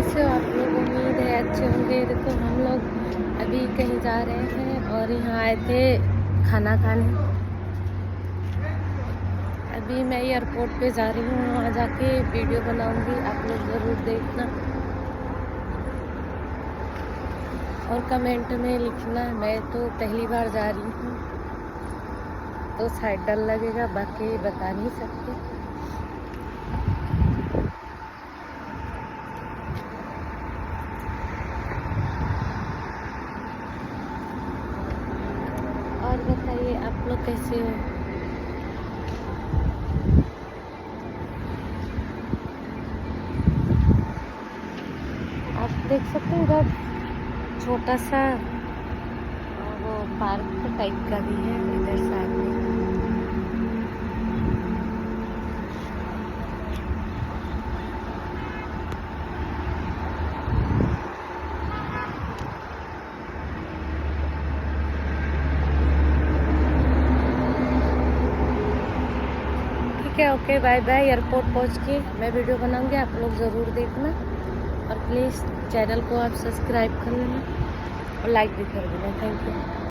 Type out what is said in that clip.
कैसे हो आप लोग? उम्मीद है अच्छे होंगे। देखो हम लोग अभी कहीं जा रहे हैं और यहाँ आए थे खाना खाने। अभी मैं एयरपोर्ट पे जा रही हूँ, वहाँ जाके वीडियो बनाऊंगी, आप लोग ज़रूर देखना और कमेंट में लिखना। मैं तो पहली बार जा रही हूँ तो शायद डर लगेगा, बाकी बता नहीं सकती। और बताइए आप लोग कैसे हो? आप देख सकते हो इधर छोटा सा वो पार्क टाइप का भी है इधर साइड में। ठीक है, ओके, बाय बाय। एयरपोर्ट पहुंच के मैं वीडियो बनाऊंगी, आप लोग ज़रूर देखना और प्लीज़ चैनल को आप सब्सक्राइब कर लेना और लाइक भी कर देना। Thank you.